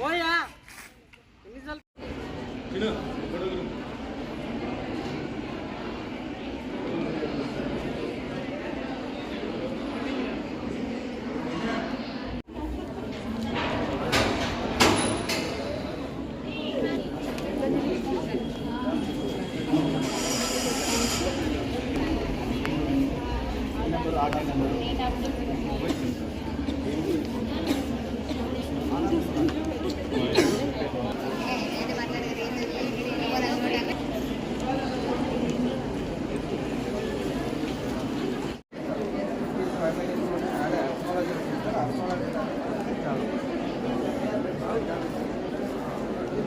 ఓయా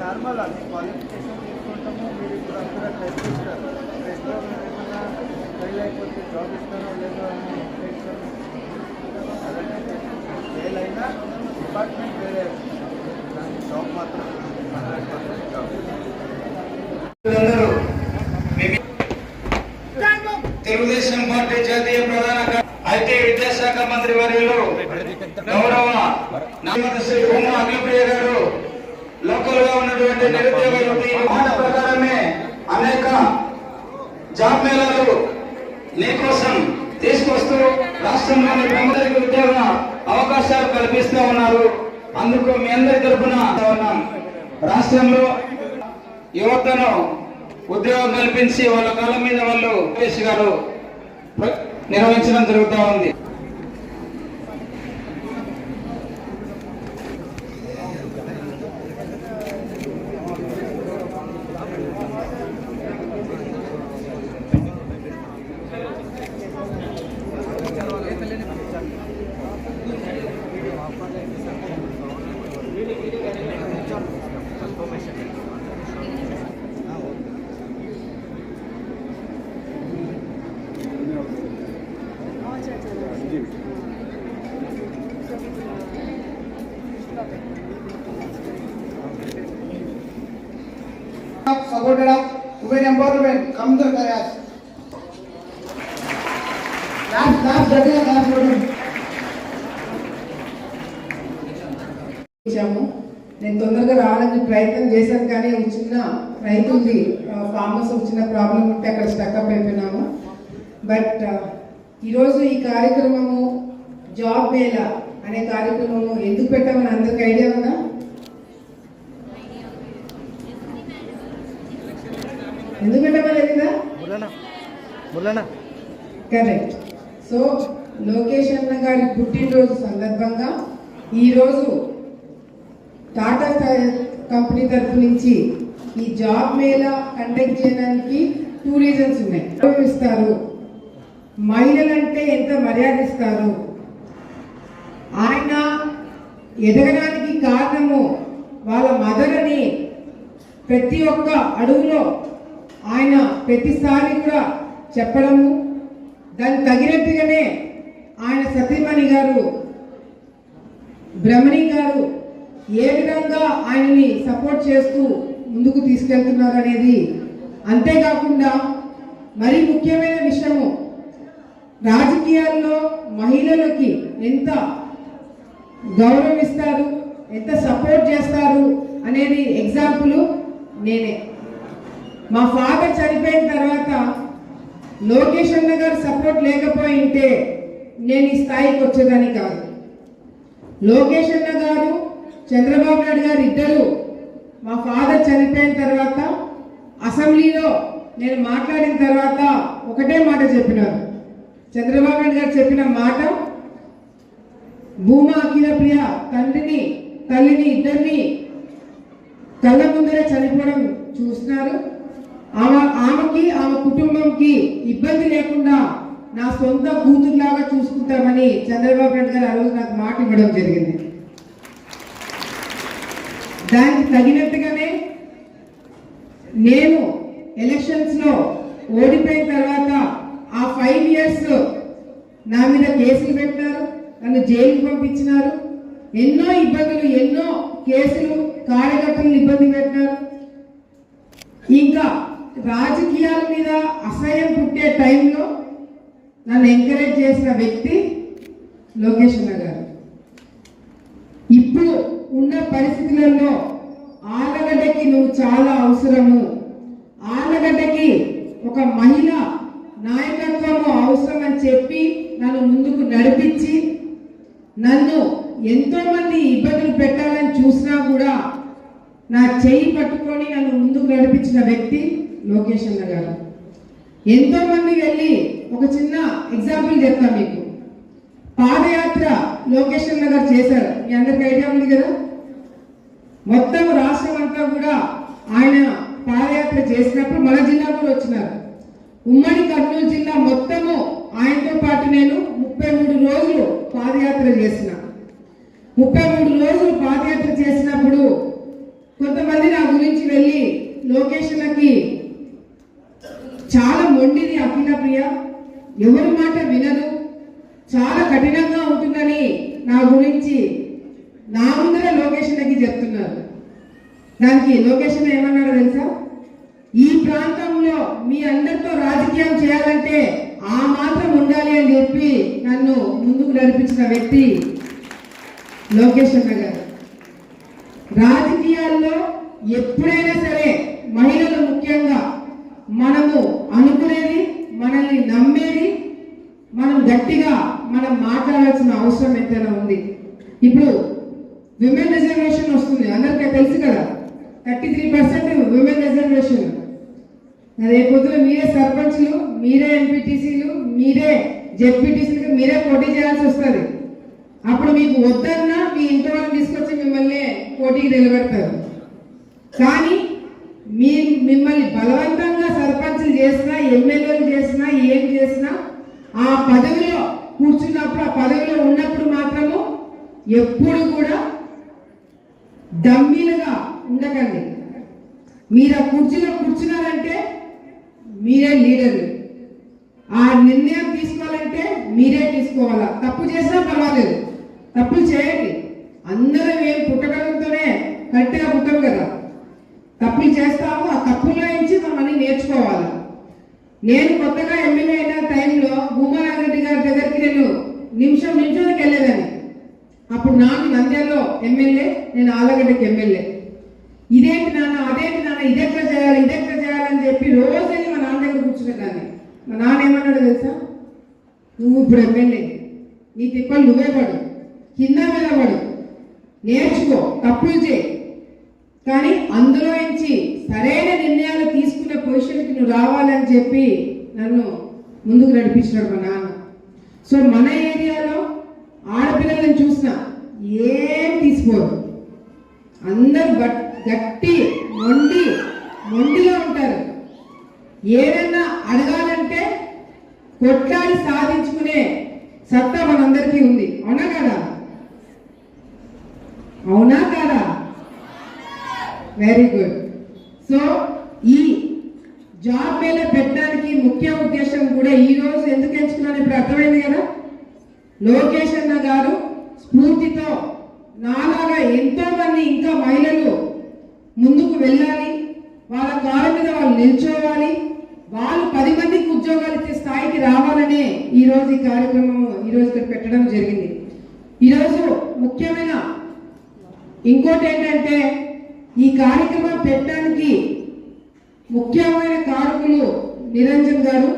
normal అన్ని qualification తీసుకుంటాము. మీరు ఇప్పుడు అందరూ టెస్ట్ చేస్తారు. టెస్ట్లో ఏమైనా ఫెయిల్ అయిపోతే జాబ్ ఇస్తారో లేదో అని ఫెయిల్ అయినా డిపార్ట్మెంట్ వేరే, కానీ జాబ్ మాత్రం 100% జాబ్. తెలుగుదేశం పార్టీ జాతీయ ప్రధాన ఐటీ విద్యాశాఖ మంత్రి వర్యులు గౌరవ శ్రీ భూమా అఖిలప్రియ గారు లోకల్ గా ఉన్నటువంటి నిరుద్యోగ యువతి మాట ప్రకారమే అనేక జాబ్ మేళాలు నీకోసం తీసుకొస్తూ రాష్ట్రంలోని ప్రముఖులకు ఉద్యోగ అవకాశాలు కల్పిస్తూ ఉన్నారు. అందుకు మీ అందరి తరఫున రాష్ట్రంలో యువతను ఉద్యోగం కల్పించి వాళ్ళ కాళ్ళ మీద వాళ్ళు గారు నిర్వహించడం జరుగుతూ ఉంది. Supported of women empowerment, come the Kayas. Last నేను తొందరగా రావడానికి ప్రయత్నం చేశాను, కానీ ఒక చిన్న రైతుంది ఫార్మర్స్ ఒక చిన్న ప్రాబ్లం ఉంటే అక్కడ స్టక్అప్ అయిపోయినాము. బట్ ఈరోజు ఈ కార్యక్రమము జాబ్ మేళా అనే కార్యక్రమము ఎందుకు పెట్టామని అందరికి ఐడియా ఉందా? ఎందుకు పెట్టమలేదా? కరెక్ట్. సో లోకేష్ అన్న గారి పుట్టినరోజు సందర్భంగా ఈరోజు టాటా కంపెనీ తరఫు నుంచి ఈ జాబ్ మేళా కండక్ట్ చేయడానికి 2 రీజన్స్ ఉన్నాయి. ఇస్తారు, మహిళలంటే ఎంత మర్యాద ఇస్తారు, ఆయన ఎదగడానికి కారణము వాళ్ళ మదర్ అని ప్రతి ఒక్క అడుగులో ఆయన ప్రతిసారి కూడా చెప్పడము, దానికి తగినట్టుగానే ఆయన సతీమణి గారు బ్రహ్మణి గారు ఏ విధంగా ఆయనని సపోర్ట్ చేస్తూ ముందుకు తీసుకెళ్తున్నారు అనేది. అంతేకాకుండా మరి ముఖ్యమైన విషయము, రాజకీయాల్లో మహిళలకి ఎంత గౌరవం ఇస్తారు, ఎంత సపోర్ట్ చేస్తారు అనేది ఎగ్జాంపుల్ నేనే. మా ఫాదర్ చనిపోయిన తర్వాత లోకేష్ అన్న గారు సపోర్ట్ లేకపోయి ఉంటే నేను ఈ స్థాయికి వచ్చేదాన్ని కాదు. లోకేష్ అన్న గారు, చంద్రబాబు నాయుడు గారు ఇద్దరు మా ఫాదర్ చనిపోయిన తర్వాత అసెంబ్లీలో నేను మాట్లాడిన తర్వాత ఒకటే మాట చెప్పినారు. చంద్రబాబు నాయుడు గారు చెప్పిన మాట, భూమా అఖిలప్రియ తల్లిని ఇద్దరిని కళ్ళ ముందరే చనిపోవడం చూస్తున్నారు, ఆమెకి ఆమె కుటుంబంకి ఇబ్బంది లేకుండా నా సొంత కూతురులాగా చూసుకుంటామని చంద్రబాబు నాయుడు గారు ఆ రోజు నాకు మాట ఇవ్వడం జరిగింది. దానికి తగినట్టుగానే నేను ఎలక్షన్స్లో ఓడిపోయిన తర్వాత ఆ 5 years నా మీద కేసులు పెట్టినారు, నన్ను జైలుకి పంపించినారు, ఎన్నో ఇబ్బందులు, ఎన్నో కేసులు కార్యకర్తలను ఇబ్బంది పెట్టినారు. ఇంకా రాజకీయాల మీద అసహ్యం పుట్టే టైంలో నన్ను ఎంకరేజ్ చేసిన వ్యక్తి లోకేష్ అన్న గారు. ఇప్పుడు ఉన్న పరిస్థితులలో ఆలగడ్డకి నువ్వు చాలా అవసరము, ఆలగడ్డకి ఒక మహిళ నాయకత్వము అవసరం అని చెప్పి నన్ను ముందుకు నడిపించి, నన్ను ఎంతో మంది ఇబ్బందులు పెట్టాలని చూసినా కూడా నా చెయ్యి పట్టుకొని నన్ను ముందుకు నడిపించిన వ్యక్తి లోకేష్ అన్న గారు. ఎంతో మంది వెళ్ళి ఒక చిన్న ఎగ్జాంపుల్ చెప్తా మీకు. పాదయాత్ర లోకేష్ అన్న గారు చేశారు, మీ అందరికి ఐడియా ఉంది కదా. మొత్తం రాష్ట్రం అంతా కూడా ఆయన పాదయాత్ర చేసినప్పుడు మన జిల్లా కూడా వచ్చినారు. ఉమ్మడి కర్నూలు జిల్లా మొత్తము ఆయనతో పాటు నేను 33 రోజులు పాదయాత్ర చేసిన. 33 రోజులు పాదయాత్ర చేసినప్పుడు కొంతమంది నా గురించి వెళ్ళి లోకేష్ అన్నకి చాలా మొండిది అఖిల ప్రియ, ఎవరి మాట వినదు, చాలా కఠినంగా ఉంటుందని నా గురించి నా ముందర లోకేష్ అన్నకి చెప్తున్నారు. దానికి లోకేష్ అన్న ఏమన్నాడో తెలుసా? ఈ ప్రాంతంలో మీ అందరితో రాజకీయం చేయాలంటే ఆ మాత్రం ఉండాలి అని చెప్పి నన్ను ముందుకు నడిపించిన వ్యక్తి లోకేష్ అన్న గారు. రాజకీయాల్లో ఎప్పుడైనా సరే మహిళలు ముఖ్యంగా మనము అనుకునేది, మనల్ని నమ్మేది, మనం గట్టిగా మనం మాట్లాడాల్సిన అవసరం ఎంతైనా ఉంది. ఇప్పుడు విమెన్ రిజర్వేషన్ వస్తుంది, అందరికీ తెలుసు కదా. 33% విమెన్ రిజర్వేషన్. అదే పొద్దున మీరే సర్పంచ్లు, మీరే ఎంపీటీసీలు, మీరే జెడ్పీటీసీలు మీరే పోటీ చేయాల్సి వస్తుంది. అప్పుడు మీకు వద్దన్నా మీ ఇంటి వాళ్ళని తీసుకొచ్చి మిమ్మల్ని పోటీకి నిలబెడతారు. కానీ మిమ్మల్ని బలవంతంగా సర్పంచ్లు చేసినా, ఎమ్మెల్యేలు చేసినా, ఏం చేసినా ఆ పదవిలో కూర్చున్నప్పుడు, ఆ పదవిలో ఉన్నప్పుడు మాత్రము ఎప్పుడు కూడా డమ్మీలుగా ఉండకండి. మీరు ఆ కుర్చీలో కూర్చున్నారంటే మీరే లీడర్లు. ఆ నిర్ణయం తీసుకోవాలంటే మీరే తీసుకోవాలా. తప్పు చేసినా పర్వాలేదు, తప్పులు చేయండి. అందరం ఏం పుట్టడంతోనే కరెక్ట్గా పుట్టాం కదా. తప్పులు చేస్తాము, ఆ తప్పుల్లో నుంచి మనం అన్ని నేర్చుకోవాలి. నేను కొత్తగా ఎమ్మెల్యే అయిన టైంలో భూమానారెడ్డి గారి దగ్గరికి నేను నిమిషానికి వెళ్ళేదాన్ని. అప్పుడు నాకు నంద్యాలలో ఎమ్మెల్యే, నేను ఆలగడ్డకి ఎమ్మెల్యే. ఇదేంటి నాన్న, అదేంటి నాన్న, ఇదెట్లా చేయాలి, ఇదెట్లా చేయాలని చెప్పి రోజుని మా నాన్న దగ్గర కూర్చునేదాన్ని. మా నాన్న ఏమన్నాడు తెలుసా? నువ్వు ఇప్పుడు ఎమ్మెల్యే, నీ తిప్పలు నువ్వే పడు, కింద మీద పడు, నేర్చుకో, తప్పులు చేయి, కానీ అందులో నుంచి సరైన నిర్ణయాలు తీసుకునే పొజిషన్కి నువ్వు రావాలని చెప్పి నన్ను ముందుకు నడిపించినాడు మా నాన్న. సో మన ఏరియాలో ఆడపిల్లలను చూసినా ఏం తీసుకోరు, అందరూ గట్టి మొండిగా ఉంటారు. ఏదన్నా అడగాలంటే కొట్లాడి సాధించుకునే సత్తా మనందరికీ ఉంది. అవునా కాదా? అవునా కాదా? Very good. సో ఈ జాబ్ మేళా పెట్టడానికి ముఖ్య ఉద్దేశం కూడా ఈ రోజు ఎందుకు ఎంచుకున్నాను ఇప్పుడు అర్థమైంది కదా. లోకేష్ అన్న గారు స్ఫూర్తితో నాలాగా ఎంతో మంది ఇంకా మహిళలు ముందుకు వెళ్ళాలి, వాళ్ళ కాళ్ళ మీద వాళ్ళు నిల్చోవాలి, వాళ్ళు 10 మందికి ఉద్యోగాలు ఇచ్చే స్థాయికి రావాలనే ఈరోజు ఈ కార్యక్రమం ఈరోజు ఇక్కడ పెట్టడం జరిగింది. ఈరోజు ముఖ్యమైన ఇంకోటి ఏంటంటే ఈ కార్యక్రమం పెట్టడానికి ముఖ్యమైన కారకులు నిరంజన్ గారు,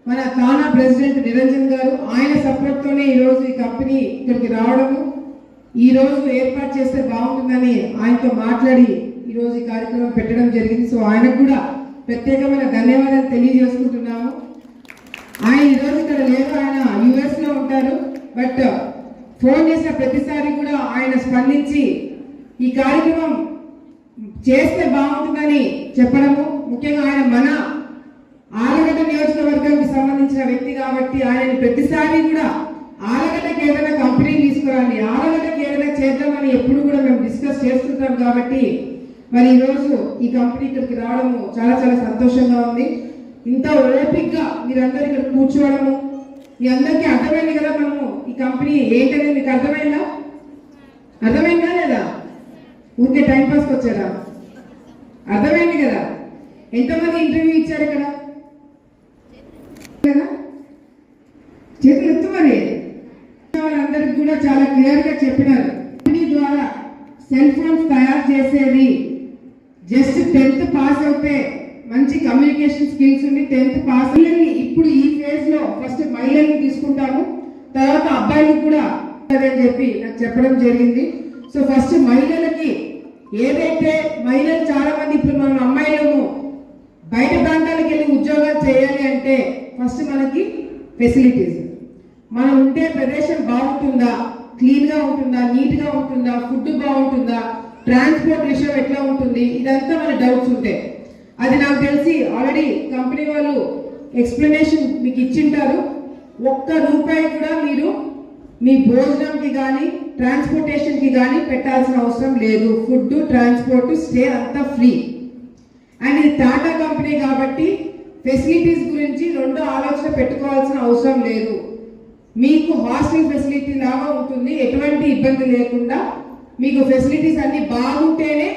మన తానా ప్రెసిడెంట్ నిరంజన్ గారు. ఆయన సపోర్ట్తోనే ఈరోజు ఈ కంపెనీ ఇక్కడికి రావడము, ఈరోజు ఏర్పాటు చేస్తే బాగుంటుందని ఆయనతో మాట్లాడి ఈరోజు ఈ కార్యక్రమం పెట్టడం జరిగింది. సో ఆయనకు కూడా ప్రత్యేకమైన ధన్యవాదాలు తెలియజేసుకుంటున్నాము. ఆయన ఈరోజు ఇక్కడ లేరు, ఆయన యుఎస్లో ఉంటారు. బట్ ఫోన్ చేసిన ప్రతిసారి కూడా ఆయన స్పందించి ఈ కార్యక్రమం చేస్తే బాగుంటుందని చెప్పడము, ముఖ్యంగా ఆయన మన ఆలగడ్డ నియోజకవర్గానికి సంబంధించిన వ్యక్తి కాబట్టి ఆయనని ప్రతిసారి కూడా ఆలగడ్డకి ఏదైనా కంపెనీ తీసుకురండి, ఆలగడ్డకి ఏదైనా చేద్దామని ఎప్పుడు కూడా మేము డిస్కస్ చేస్తుంటాం. కాబట్టి మరి ఈరోజు ఈ కంపెనీ ఇక్కడికి రావడము చాలా చాలా సంతోషంగా ఉంది. ఇంత ఓపిక్గా మీరందరూ ఇక్కడ కూర్చోవడము, మీ అందరికీ అర్థమైంది కదా మనము ఈ కంపెనీ ఏంటనేది మీకు అర్థమైందా లేదా? ఊరికే టైంపాస్కి వచ్చారా? అర్థమైంది కదా? ఎంతమంది ఇంటర్వ్యూ ఇచ్చారు ఇక్కడ కదా? చేతులు ఎత్తు. మరి వాళ్ళందరికీ కూడా చాలా క్లియర్గా చెప్పినారు. కంపెనీ ద్వారా సెల్ ఫోన్స్ తయారు చేసేది జస్ట్ 10th పాస్ అవుతే, మంచి కమ్యూనికేషన్ స్కిల్స్ ఉండి 10th పాస్. ఇప్పుడు ఈ ఫేజ్ లో ఫస్ట్ మహిళల్ని తీసుకుంటాము, తర్వాత అబ్బాయిలకు కూడా అని చెప్పి నాకు చెప్పడం జరిగింది. సో ఫస్ట్ మహిళలకి ఏదైతే మహిళలు చాలా మంది ఇప్పుడు మనం అమ్మాయిలము బయట ప్రాంతాలకు వెళ్ళి ఉద్యోగాలు చేయాలి అంటే ఫస్ట్ మనకి ఫెసిలిటీస్, మనం ఉంటే ప్రదేశం బాగుంటుందా, క్లీన్గా ఉంటుందా, నీట్గా ఉంటుందా, ఫుడ్ బాగుంటుందా, ట్రాన్స్పోర్ట్ విషయం ఎట్లా ఉంటుంది, ఇదంతా మన డౌట్స్ ఉంటాయి. అది నాకు తెలిసి ఆల్రెడీ కంపెనీ వాళ్ళు ఎక్స్ప్లెనేషన్ మీకు ఇచ్చింటారు. ₹1 కూడా మీరు మీ భోజనంకి కానీ ట్రాన్స్పోర్టేషన్కి కానీ పెట్టాల్సిన అవసరం లేదు. ఫుడ్, ట్రాన్స్పోర్ట్, స్టే అంతా ఫ్రీ. అండ్ ఇది టాటా కంపెనీ కాబట్టి ఫెసిలిటీస్ గురించి రెండో ఆలోచన పెట్టుకోవాల్సిన అవసరం లేదు. మీకు హాస్టల్ ఫెసిలిటీ లాగా ఉంటుంది, ఎటువంటి ఇబ్బంది లేకుండా మీకు ఫెసిలిటీస్ అన్ని బాగుంటేనే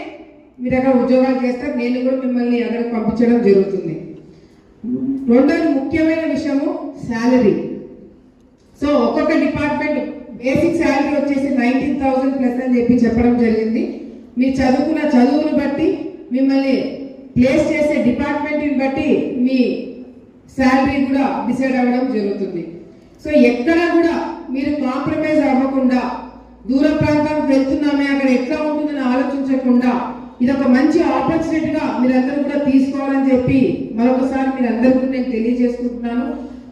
మీరు అక్కడ ఉద్యోగాలు చేస్తారు. నేను కూడా మిమ్మల్ని అక్కడికి పంపించడం జరుగుతుంది. రెండోది ముఖ్యమైన విషయము శాలరీ. సో ఒక్కొక్క డిపార్ట్మెంట్ బేసిక్ శాలరీ వచ్చేసి 19,000+ అని చెప్పి చెప్పడం జరిగింది. మీరు చదువుకున్న చదువును బట్టి, మిమ్మల్ని ప్లేస్ చేసే డిపార్ట్మెంట్ని బట్టి మీ శాలరీ కూడా డిసైడ్ అవ్వడం జరుగుతుంది. సో ఎక్కడ కూడా మీరు కాంప్రమైజ్ అవ్వకుండా, దూర ప్రాంతానికి వెళ్తున్నామే అక్కడ ఎట్లా ఉంటుందని ఆలోచించకుండా, ఇది ఒక మంచి ఆపర్చునిటీగా మీరందరూ కూడా తీసుకోవాలని చెప్పి మరొకసారి మీరందరికీ నేను తెలియజేసుకుంటున్నాను.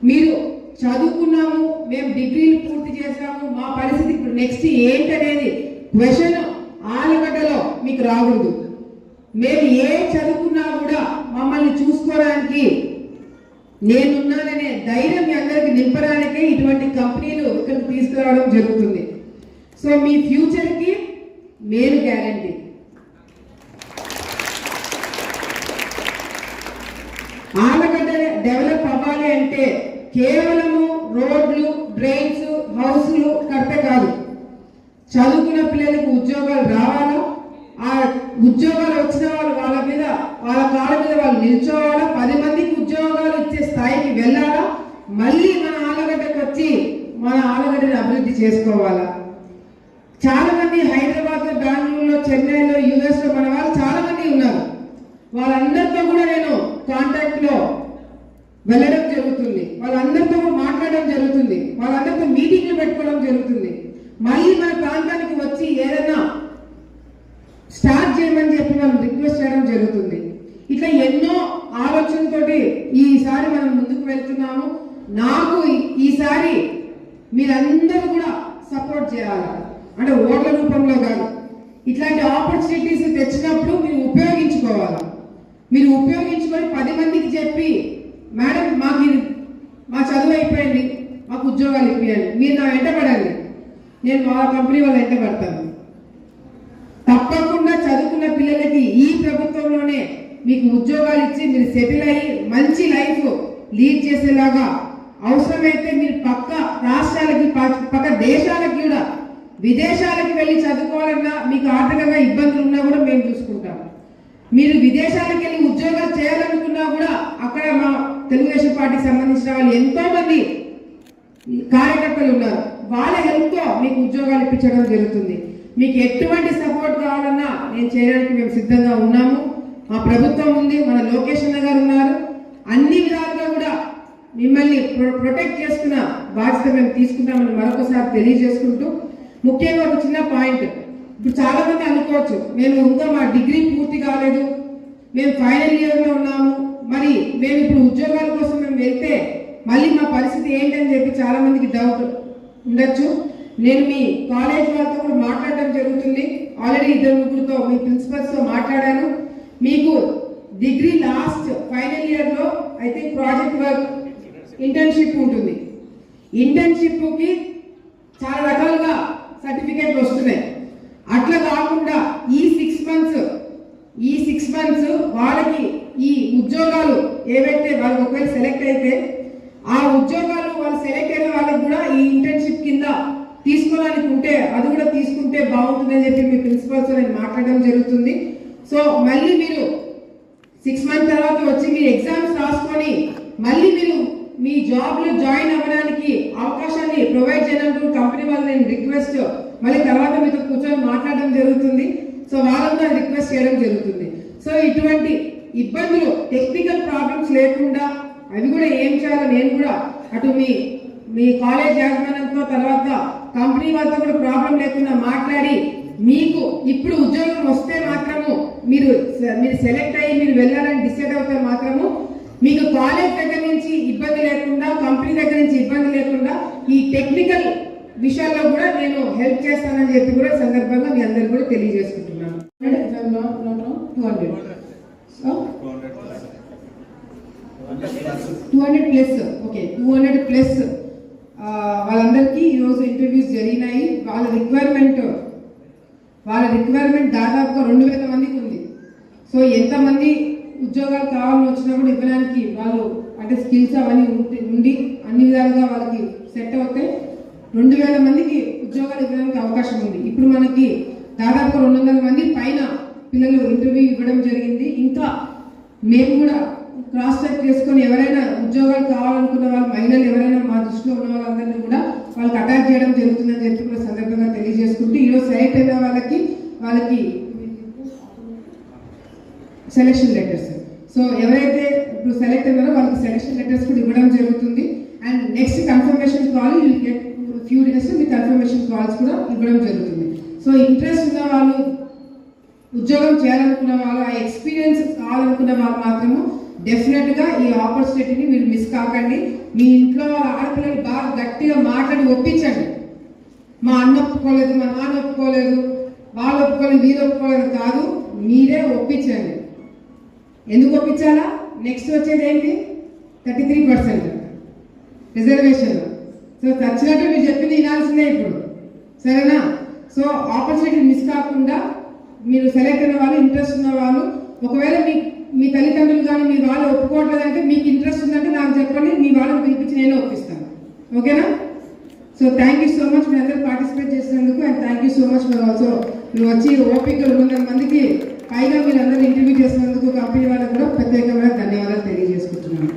మీరు చదువుకున్నాము, మేము డిగ్రీలు పూర్తి చేసాము, మా పరిస్థితి ఇప్పుడు నెక్స్ట్ ఏంటనేది క్వశ్చన్ ఆలగడ్డలో మీకు రాకూడదు. మేము ఏ చదువుకున్నా కూడా మమ్మల్ని చూసుకోవడానికి నేనున్నాననే ధైర్యం మీ అందరికి నింపడానికే ఇటువంటి కంపెనీలు ఇక్కడికి తీసుకురావడం జరుగుతుంది. సో మీ ఫ్యూచర్కి నేను గ్యారంటీ. ఆలగడ్డ డెవలప్ అవ్వాలి అంటే కేవలము రోడ్లు, డ్రైన్స్, హౌస్లు కడితే కాదు. చదువుకున్న పిల్లలకు ఉద్యోగాలు రావాలా, ఆ ఉద్యోగాలు వచ్చిన వాళ్ళు వాళ్ళ కాళ్ళ మీద వాళ్ళు నిల్చోవాలా, 10 మందికి ఉద్యోగాలు ఇచ్చే స్థాయికి వెళ్ళాలా, మళ్ళీ మన ఆలగడ్డకు వచ్చి మన ఆలగడ్డని అభివృద్ధి చేసుకోవాలా. చాలా మంది హైదరాబాద్, బెంగళూరులో, చెన్నైలో, యుఎస్లో మన వాళ్ళు చాలా మంది ఉన్నారు. వాళ్ళందరితో కూడా నేను కాంటాక్ట్ లో వెళ్ళడం జరుగుతుంది, వాళ్ళందరితో మాట్లాడడం జరుగుతుంది, వాళ్ళందరితో మీటింగ్లు పెట్టుకోవడం జరుగుతుంది. మళ్ళీ మన ప్రాంతానికి వచ్చి ఏదైనా స్టార్ట్ చేయమని చెప్పి మనం రిక్వెస్ట్ చేయడం జరుగుతుంది. ఇట్లా ఎన్నో ఆలోచనతోటి ఈసారి మనం ముందుకు వెళ్తున్నాము. నాకు ఈసారి మీరందరూ కూడా సపోర్ట్ చేయాలి, అంటే ఓట్ల రూపంలో కాదు. ఇట్లాంటి ఆపర్చునిటీస్ తెచ్చినప్పుడు మీరు ఉపయోగించుకోవాలి. మీరు ఉపయోగించుకొని 10 మందికి చెప్పి, మేడం మాకు మా చదువు అయిపోయింది, మాకు ఉద్యోగాలు ఇప్పియండి, మీరు నా వెంట పడండి, నేను మా కంపెనీ వాళ్ళ వెంట పడతాను. తప్పకుండా చదువుకున్న పిల్లలకి ఈ ప్రభుత్వంలోనే మీకు ఉద్యోగాలు ఇచ్చి మీరు సెటిల్ అయ్యి మంచి లైఫ్ లీడ్ చేసేలాగా, అవసరమైతే మీరు పక్క రాష్ట్రాలకి, పక్క దేశాలకి కూడా, విదేశాలకు వెళ్ళి చదువుకోవాలన్నా మీకు ఆర్థికంగా ఇబ్బందులు ఉన్నా కూడా మేము చూసుకుంటాం. మీరు విదేశాలకు వెళ్ళి ఉద్యోగాలు చేయాలనుకున్నా కూడా అక్కడ మా తెలుగుదేశం పార్టీకి సంబంధించిన వాళ్ళు ఎంతో మంది కార్యకర్తలు ఉన్నారు. వాళ్ళ హెల్ప్తో మీకు ఉద్యోగాలు ఇప్పించడం జరుగుతుంది. మీకు ఎటువంటి సపోర్ట్ కావాలన్నా నేను చేయడానికి మేము సిద్ధంగా ఉన్నాము. మా ప్రభుత్వం ఉంది, మన లోకేష్ అన్న గారు ఉన్నారు. అన్ని విధాలుగా కూడా మిమ్మల్ని ప్రొటెక్ట్ చేసుకున్న బాధ్యత మేము తీసుకుంటామని మరొకసారి తెలియజేసుకుంటూ, ముఖ్యంగా ఒక చిన్న పాయింట్. ఇప్పుడు చాలా మంది అనుకోవచ్చు, మేము ఇంకా మా డిగ్రీ పూర్తి కాలేదు, మేము ఫైనల్ ఇయర్లో ఉన్నాము, మరి మేము ఇప్పుడు ఉద్యోగాల కోసం మేము వెళ్తే మళ్ళీ మా పరిస్థితి ఏంటని చెప్పి చాలా మందికి డౌట్ ఉండొచ్చు. నేను మీ కాలేజ్ వాళ్ళతో కూడా మాట్లాడడం జరుగుతుంది. ఆల్రెడీ 2-3తో మీ ప్రిన్సిపల్స్తో మాట్లాడాను. మీకు డిగ్రీ లాస్ట్ ఫైనల్ ఇయర్లో అయితే ప్రాజెక్ట్ వర్క్, ఇంటర్న్షిప్ ఉంటుంది. ఇంటర్న్షిప్కి చాలా రకాలుగా సర్టిఫికేట్లు వస్తున్నాయి. అట్లా కాకుండా ఈ 6 మంత్స్ వాళ్ళకి ఈ ఉద్యోగాలు ఏవైతే వాళ్ళకి ఒకవేళ సెలెక్ట్ అయితే, ఆ ఉద్యోగాలు వాళ్ళు సెలెక్ట్ అయిన వాళ్ళకి కూడా ఈ ఇంటర్న్షిప్ కింద తీసుకోవడానికి ఉంటే అది కూడా తీసుకుంటే బాగుంటుందని చెప్పి మీ ప్రిన్సిపల్స్ నేను మాట్లాడడం జరుగుతుంది. సో మళ్ళీ మీరు 6 months తర్వాత వచ్చి మీరు ఎగ్జామ్స్ రాసుకొని మళ్ళీ మీరు మీ జాబ్లో జాయిన్ అవ్వడానికి అవకాశాన్ని ప్రొవైడ్ చేయడానికి కంపెనీ వాళ్ళు నేను రిక్వెస్ట్ మళ్ళీ తర్వాత మీతో కూర్చొని మాట్లాడడం జరుగుతుంది. సో వాళ్ళంతా రిక్వెస్ట్ చేయడం జరుగుతుంది. సో ఇటువంటి ఇబ్బందులు టెక్నికల్ ప్రాబ్లమ్స్ లేకుండా అవి కూడా ఏం చేయాలో నేను కూడా అటు మీ కాలేజ్ యాజమాన్యంతో తర్వాత కంపెనీ వాళ్ళతో కూడా ప్రాబ్లం లేకుండా మాట్లాడి మీకు ఇప్పుడు ఉద్యోగం వస్తే మాత్రము మీరు సెలెక్ట్ అయ్యి మీరు వెళ్ళాలని డిసైడ్ అవుతే మాత్రము మీకు కాలేజ్ దగ్గర నుంచి ఇబ్బంది లేకుండా కంపెనీ దగ్గర నుంచి ఇబ్బంది లేకుండా ఈ టెక్నికల్ విషయాల్లో కూడా నేను హెల్ప్ చేస్తానని చెప్పి కూడా సందర్భంగా మీ అందరికి కూడా తెలియజేసుకుంటున్నాను. 200+ ఓకే 200+ వాళ్ళందరికీ ఈరోజు ఇంటర్వ్యూస్ జరిగినాయి. వాళ్ళ రిక్వైర్మెంట్ దాదాపుగా 2000 మందికి ఉంది. సో ఎంతమంది ఉద్యోగాలు కావాలని వచ్చినప్పుడు ఇవ్వడానికి వాళ్ళు అంటే స్కిల్స్ అవన్నీ ఉండి అన్ని విధాలుగా వాళ్ళకి సెట్ అవుతే 2000 మందికి ఉద్యోగాలు ఇవ్వడానికి అవకాశం ఉంది. ఇప్పుడు మనకి దాదాపు 200 మంది పైన పిల్లలు ఇంటర్వ్యూ ఇవ్వడం జరిగింది. ఇంకా మేము కూడా క్రాస్ చెక్ చేసుకొని ఎవరైనా ఉద్యోగాలు కావాలనుకున్న వాళ్ళు మహిళలు ఎవరైనా మా దృష్టిలో ఉన్న వాళ్ళందరినీ కూడా వాళ్ళకి అటాచ్ చేయడం జరుగుతుందని చెప్పి కూడా సందర్భంగా తెలియజేసుకుంటూ ఈరోజు సెలెక్ట్ అయిన వాళ్ళకి సెలెక్షన్ లెటర్స్, సో ఎవరైతే ఇప్పుడు సెలెక్ట్ అయ్యారో వాళ్ళకి సెలెక్షన్ లెటర్స్ కూడా ఇవ్వడం జరుగుతుంది. And next confirmation call you get few days me confirmation calls కూడా ఇవ్వడం జరుగుతుంది. సో ఇంట్రెస్ట్ ఉన్న వాళ్ళు ఉద్యోగం చేయాలనుకున్న వాళ్ళు ఆ ఎక్స్పీరియన్స్ కావాలనుకున్న వాళ్ళు మాత్రము డెఫినెట్గా ఈ ఆపర్చునిటీని మీరు మిస్ కాకండి. మీ ఇంట్లో వాళ్ళ ఆడపిల్లలు బాగా గట్టిగా మాట్లాడి ఒప్పించండి. మా అన్న ఒప్పుకోలేదు, మా నాన్న ఒప్పుకోలేదు, వాళ్ళు ఒప్పుకోలేదు, వీళ్ళు ఒప్పుకోలేదు కాదు, మీరే ఒప్పించండి. ఎందుకు ఒప్పించాలా? నెక్స్ట్ వచ్చేది ఏంటి? 33% రిజర్వేషన్. సో చచ్చినట్టు మీరు చెప్పింది వినాల్సిందే ఇప్పుడు, సరేనా? సో ఆపర్చునిటీ మిస్ కాకుండా మీరు సెలెక్ట్ అయిన వాళ్ళు ఇంట్రెస్ట్ ఉన్న వాళ్ళు ఒకవేళ మీ తల్లిదండ్రులు కానీ మీ వాళ్ళు ఒప్పుకోవట్లేదంటే మీకు ఇంట్రెస్ట్ ఉందంటే నాకు చెప్పండి, మీ వాళ్ళని పిలిపించి నేను ఒప్పిస్తాను. ఓకేనా? So thank you so much మీ అందరూ పార్టిసిపేట్ చేసినందుకు. And thank you so much also మీరు వచ్చి ఓపిక 200 మందికి పైగా మీరు అందరూ ఇంటర్వ్యూ చేసినందుకు కంపెనీ వాళ్ళకు కూడా ప్రత్యేకమైన ధన్యవాదాలు తెలియజేసుకుంటున్నాను.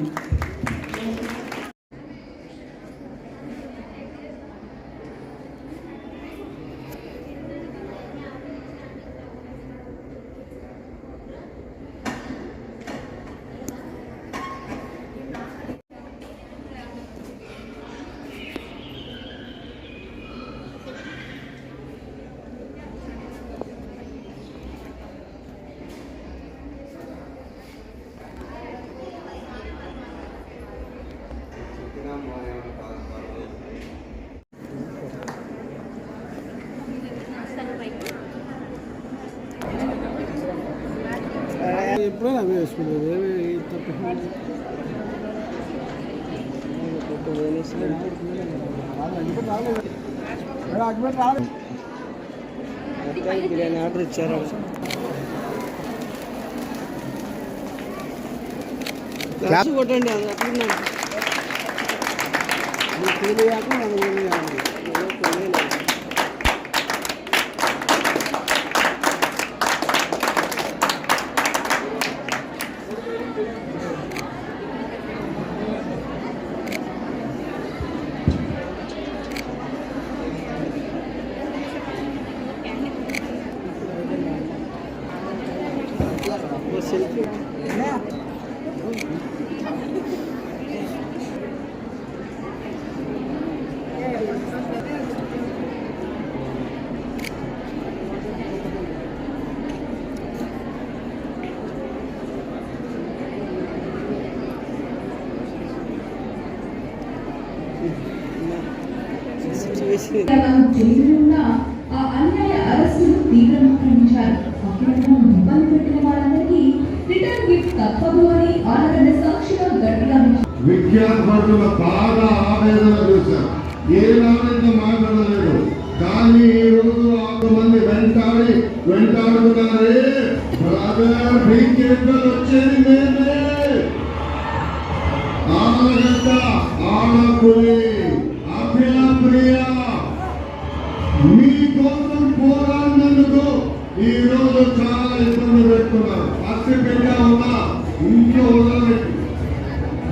ఎప్పుడైనా వేసుకునేది బిర్యానీ ఆర్డర్ ఇచ్చారు. కొట్టండి అది అట్లా తెలియక సెల్ఫీ జైలులో ఆ అన్యాయ అరెస్టును తీవ్రంగా ఖండించారు. అక్రమంగా ఇబ్బంది పెట్టిన వారందరికీ రిటర్న్ గిఫ్ట్ తప్పదు అని ఆనగడ్డ సాక్షిగా గట్టిగా విద్యార్థుల బాగా ఆవేదన చూశారు. ఏ నాణ్యత మాట్లాడలేదు. కానీ ఈ రోజు 6 మంది వెంటాడుతున్నారే బ్రదర్ వచ్చేది మేమే. ఆనగడ్డ ఆడపులి అఖిల ప్రియ ఈ రోజు చాలా ఇబ్బందులు పెడుతున్నారు. పసిపిల్ల ఉన్న ఇంట్లో వదలబెట్టి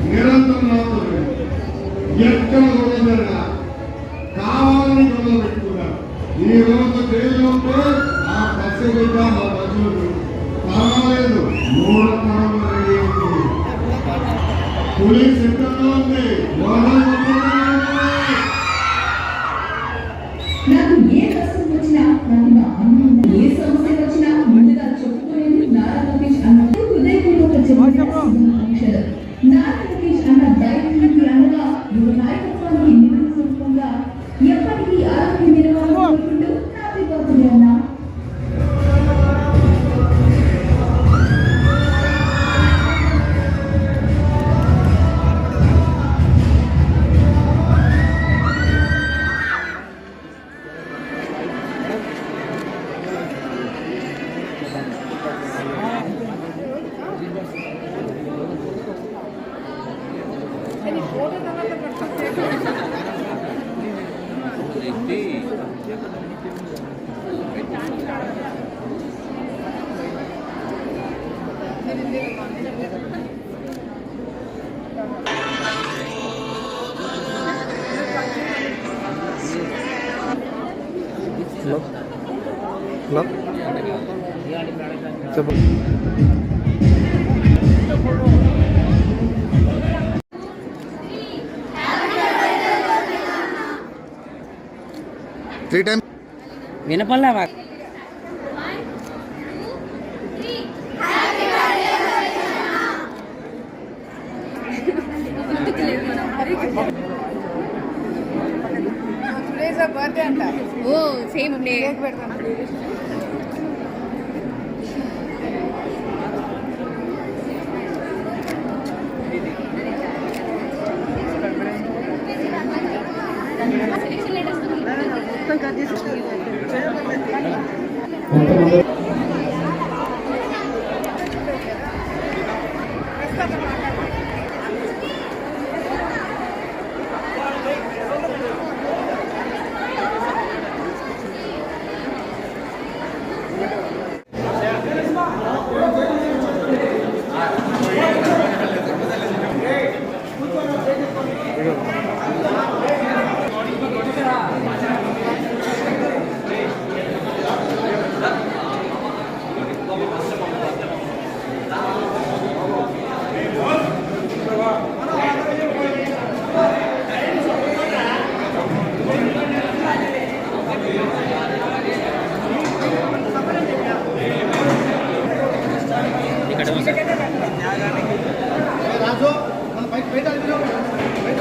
నిరంతరం రాత్రులు ఎక్కడ వదలబెట్టినా కావాలని గొడవ పెట్టుకున్నారు. ఈ రోజు జైలు ఉంటే ఆ పసిబిడ్డ మా బతులు పర్వాలేదు, 3 తరంలో రెడీ అవుతుంది. పోలీస్ ఎక్కడో ఉంది, నాకు ఏ కష్టం వచ్చినా నాకు మా అమ్మ ఏ సమస్య వచ్చినా ముందుగా చెప్పుకునేది నారా లోకేష్ అన్న హృదయపూర్వక శుభాకాంక్షలు. నారా లోకేష్ అన్న ధైర్యానికి అనగా యువ నాయకత్వానికి నిరంతరంగా ఎప్పటికీ ఆరోగ్య నిర్వహణ కోరుకుంటూ హ్యాపీ బర్త్డే అన్న. వినపల్లా బర్త్డే అంట. ఓ సేమ్ డే కేక్ పెడతాను. మొత్తం కట్ చేసి రాజు మన బయట బయట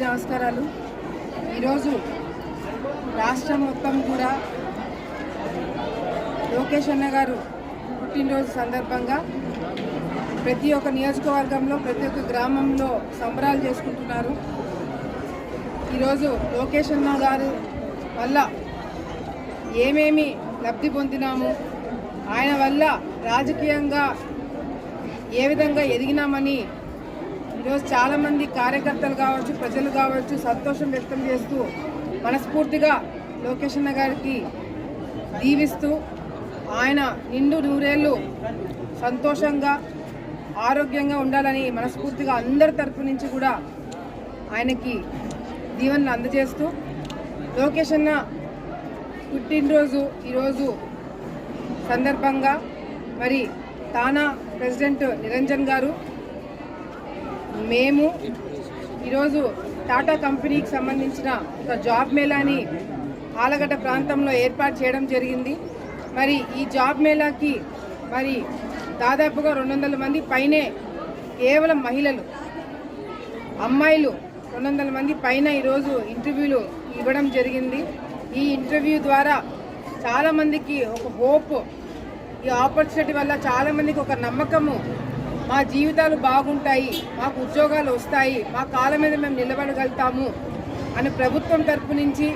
నమస్కారాలు. ఈరోజు రాష్ట్రం మొత్తం కూడా లోకేష్ అన్న గారు పుట్టినరోజు సందర్భంగా ప్రతి ఒక్క నియోజకవర్గంలో ప్రతి ఒక్క గ్రామంలో సంబరాలు చేసుకుంటున్నారు. ఈరోజు లోకేష్ అన్న గారు వల్ల ఏమేమి లబ్ధి పొందినాము, ఆయన వల్ల రాజకీయంగా ఏ విధంగా ఎదిగినామని ఈరోజు చాలామంది కార్యకర్తలు కావచ్చు, ప్రజలు కావచ్చు సంతోషం వ్యక్తం చేస్తూ మనస్ఫూర్తిగా లోకేష్ అన్న గారికి దీవిస్తూ ఆయన నిండు నూరేళ్ళు సంతోషంగా ఆరోగ్యంగా ఉండాలని మనస్ఫూర్తిగా అందరి తరపు నుంచి కూడా ఆయనకి దీవెనలు అందజేస్తూ లోకేష్ అన్న పుట్టినరోజు ఈరోజు సందర్భంగా మరి తానా ప్రెసిడెంట్ నిరంజన్ గారు, మేము ఈరోజు టాటా కంపెనీకి సంబంధించిన ఒక జాబ్ మేళాని ఆలగడ్డ ప్రాంతంలో ఏర్పాటు చేయడం జరిగింది. మరి ఈ జాబ్ మేళాకి మరి దాదాపుగా 200 మంది పైనే కేవలం మహిళలు, అమ్మాయిలు 200 మంది పైన ఈరోజు ఇంటర్వ్యూలు ఇవ్వడం జరిగింది. ఈ ఇంటర్వ్యూ ద్వారా చాలామందికి ఒక హోప్, ఈ ఆపర్చునిటీ వల్ల చాలామందికి ఒక నమ్మకము, మా జీవితాలు బాగుంటాయి, మాకు ఉద్యోగాలు వస్తాయి, మా కాళ్ళ మీద మేము నిలబడగలుగుతాము అని ప్రభుత్వం తరపు నుంచి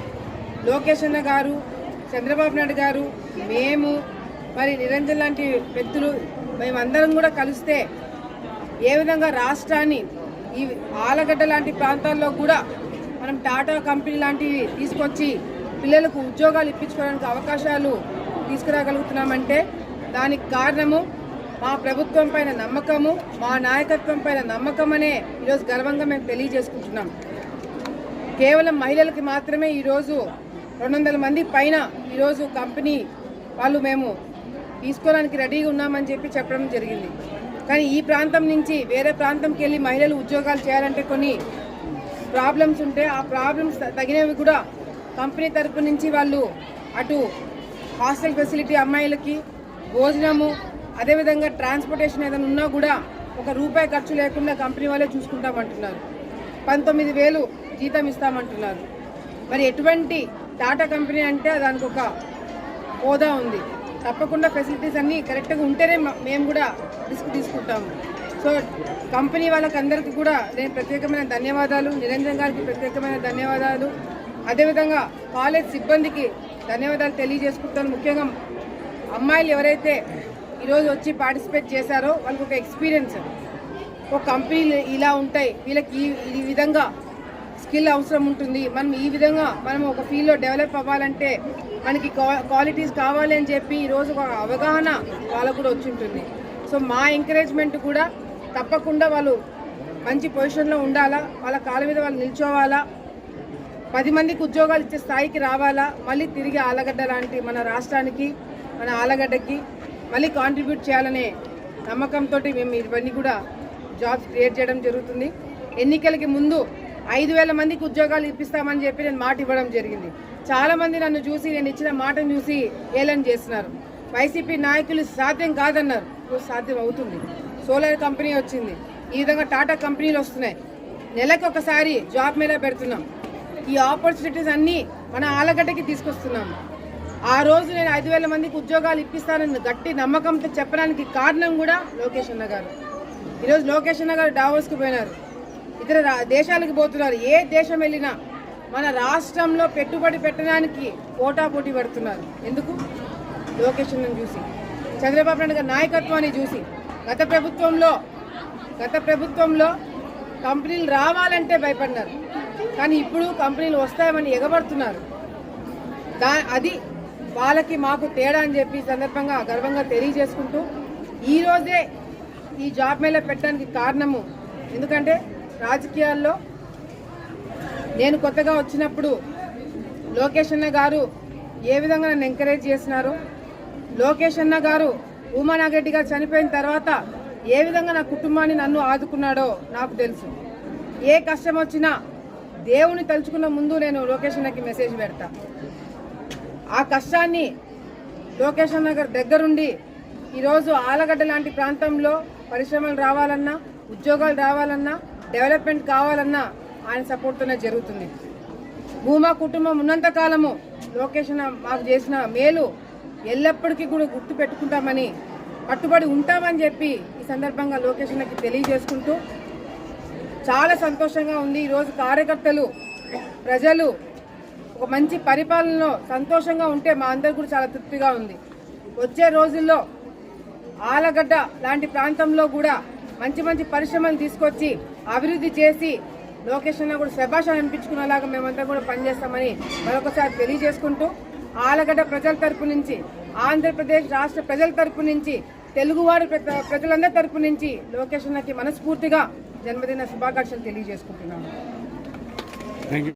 లోకేష్ అన్న గారు, చంద్రబాబు నాయుడు గారు, మేము మరి నిరంజన్ లాంటి వ్యక్తులు మేమందరం కూడా కలిస్తే ఏ విధంగా రాష్ట్రాన్ని ఈ ఆలగడ్డ లాంటి ప్రాంతాల్లో కూడా మనం టాటా కంపెనీ లాంటివి తీసుకొచ్చి పిల్లలకు ఉద్యోగాలు ఇప్పించుకోవడానికి అవకాశాలు తీసుకురాగలుగుతున్నామంటే దానికి కారణము మా ప్రభుత్వం పైన నమ్మకము, మా నాయకత్వం పైన నమ్మకం అనే ఈరోజు గర్వంగా మేము తెలియజేసుకుంటున్నాం. కేవలం మహిళలకి మాత్రమే ఈరోజు 200 మంది పైన ఈరోజు కంపెనీ వాళ్ళు మేము తీసుకోవడానికి రెడీగా ఉన్నామని చెప్పడం జరిగింది. కానీ ఈ ప్రాంతం నుంచి వేరే ప్రాంతంకి వెళ్ళి మహిళలు ఉద్యోగాలు చేయాలంటే కొన్ని ప్రాబ్లమ్స్ ఉంటే ఆ ప్రాబ్లమ్స్ తగినవి కూడా కంపెనీ తరపు నుంచి వాళ్ళు అటు హాస్టల్ ఫెసిలిటీ అమ్మాయిలకి, భోజనము, అదేవిధంగా ట్రాన్స్పోర్టేషన్ ఏదైనా ఉన్నా కూడా ₹1 ఖర్చు లేకుండా కంపెనీ వాళ్ళే చూసుకుంటామంటున్నారు. 19,000 జీతం ఇస్తామంటున్నారు. మరి ఎటువంటి టాటా కంపెనీ అంటే దానికి ఒక హోదా ఉంది. తప్పకుండా ఫెసిలిటీస్ అన్నీ కరెక్ట్గా ఉంటేనే మేము కూడా రిస్క్ తీసుకుంటాము. సో కంపెనీ వాళ్ళకి అందరికీ కూడా నేను ప్రత్యేకమైన ధన్యవాదాలు, నిరంజన్ గారికి ప్రత్యేకమైన ధన్యవాదాలు, అదేవిధంగా కాలేజ్ సిబ్బందికి ధన్యవాదాలు తెలియజేసుకుంటాను. ముఖ్యంగా అమ్మాయిలు ఎవరైతే ఈరోజు వచ్చి పార్టిసిపేట్ చేశారో వాళ్ళకి ఒక ఎక్స్పీరియన్స్, ఒక కంపెనీలు ఇలా ఉంటాయి, వీళ్ళకి ఈ విధంగా స్కిల్ అవసరం ఉంటుంది, మనం ఈ విధంగా మనం ఒక ఫీల్డ్లో డెవలప్ అవ్వాలంటే మనకి క్వాలిటీస్ కావాలి అని చెప్పి ఈరోజు ఒక అవగాహన వాళ్ళకు కూడా వచ్చి ఉంటుంది. సో మా ఎంకరేజ్మెంట్ కూడా తప్పకుండా వాళ్ళు మంచి పొజిషన్లో ఉండాలా, వాళ్ళ కాళ్ళ మీద వాళ్ళు నిల్చోవాలా, 10 మందికి ఉద్యోగాలు ఇచ్చే స్థాయికి రావాలా, మళ్ళీ తిరిగి ఆలగడ్డ లాంటి మన రాష్ట్రానికి, మన ఆలగడ్డకి మళ్ళీ కాంట్రిబ్యూట్ చేయాలనే నమ్మకంతో మేము ఇవన్నీ కూడా జాబ్స్ క్రియేట్ చేయడం జరుగుతుంది. ఎన్నికలకి ముందు 5,000 మందికి ఉద్యోగాలు ఇప్పిస్తామని చెప్పి నేను మాట ఇవ్వడం జరిగింది. చాలామంది నన్ను చూసి, నేను ఇచ్చిన మాటను చూసి ఏలన చేస్తున్నారు. వైసీపీ నాయకులు సాధ్యం కాదన్నారు, సాధ్యం అవుతుంది. సోలార్ కంపెనీ వచ్చింది, ఈ విధంగా టాటా కంపెనీలు వస్తున్నాయి, నెలకు ఒకసారి జాబ్ మేళా పెడుతున్నాం. ఈ ఆపర్చునిటీస్ అన్నీ మన ఆలగడ్డకి తీసుకొస్తున్నాము. ఆ రోజు నేను 5,000 మందికి ఉద్యోగాలు ఇప్పిస్తానని గట్టి నమ్మకంతో చెప్పడానికి కారణం కూడా లోకేష్ అన్న గారు. ఈరోజు లోకేష్ అన్న గారు డావోస్కి పోయినారు, ఇతర దేశాలకు పోతున్నారు. ఏ దేశం వెళ్ళినా మన రాష్ట్రంలో పెట్టుబడి పెట్టడానికి పోటాపోటీ పడుతున్నారు. ఎందుకు? లోకేష్ అన్నను చూసి, చంద్రబాబు నాయుడు గారి నాయకత్వాన్ని చూసి. గత ప్రభుత్వంలో కంపెనీలు రావాలంటే భయపడినారు, కానీ ఇప్పుడు కంపెనీలు వస్తాయని ఎగబడుతున్నారు. అది వాళ్ళకి మాకు తేడా అని చెప్పి సందర్భంగా గర్వంగా తెలియజేసుకుంటూ ఈరోజే ఈ జాబ్ మేళా పెట్టడానికి కారణము, ఎందుకంటే రాజకీయాల్లో నేను కొత్తగా వచ్చినప్పుడు లోకేష్ అన్న గారు ఏ విధంగా నన్ను ఎంకరేజ్ చేసినారో, లోకేష్ అన్న గారు ఉమా నాగరెడ్డి గారు చనిపోయిన తర్వాత ఏ విధంగా నా కుటుంబాన్ని నన్ను ఆదుకున్నాడో నాకు తెలుసు. ఏ కష్టం వచ్చినా దేవుని తలుచుకున్న ముందు నేను లోకేష్ అన్నకి మెసేజ్ పెడతా. ఆ కష్టాన్ని లోకేష్ అన్న గారి దగ్గరుండి ఈరోజు ఆలగడ్డ లాంటి ప్రాంతంలో పరిశ్రమలు రావాలన్నా, ఉద్యోగాలు రావాలన్నా, డెవలప్మెంట్ కావాలన్నా ఆయన సపోర్ట్తోనే జరుగుతుంది. భూమా కుటుంబం ఉన్నంత కాలము లోకేష్ అన్న మాకు చేసిన మేలు ఎల్లప్పటికీ కూడా గుర్తు పెట్టుకుంటామని, కట్టుబడి ఉంటామని చెప్పి ఈ సందర్భంగా లోకేష్ అన్నకి తెలియజేసుకుంటూ చాలా సంతోషంగా ఉంది. ఈరోజు కార్యకర్తలు, ప్రజలు ఒక మంచి పరిపాలనలో సంతోషంగా ఉంటే మా అందరికి కూడా చాలా తృప్తిగా ఉంది. వచ్చే రోజుల్లో ఆలగడ్డ లాంటి ప్రాంతంలో కూడా మంచి మంచి పరిశ్రమలు తీసుకొచ్చి అభివృద్ధి చేసి లోకేష్ అన్న కూడా శభాష్ అనిపించుకునేలాగా మేమంతా కూడా పనిచేస్తామని మరొకసారి తెలియజేసుకుంటూ, ఆలగడ్డ ప్రజల తరపు నుంచి, ఆంధ్రప్రదేశ్ రాష్ట్ర ప్రజల తరపు నుంచి, తెలుగువారి ప్రజలందరి తరపు నుంచి లోకేష్ అన్నకి మనస్ఫూర్తిగా జన్మదిన శుభాకాంక్షలు తెలియజేసుకుంటున్నాను.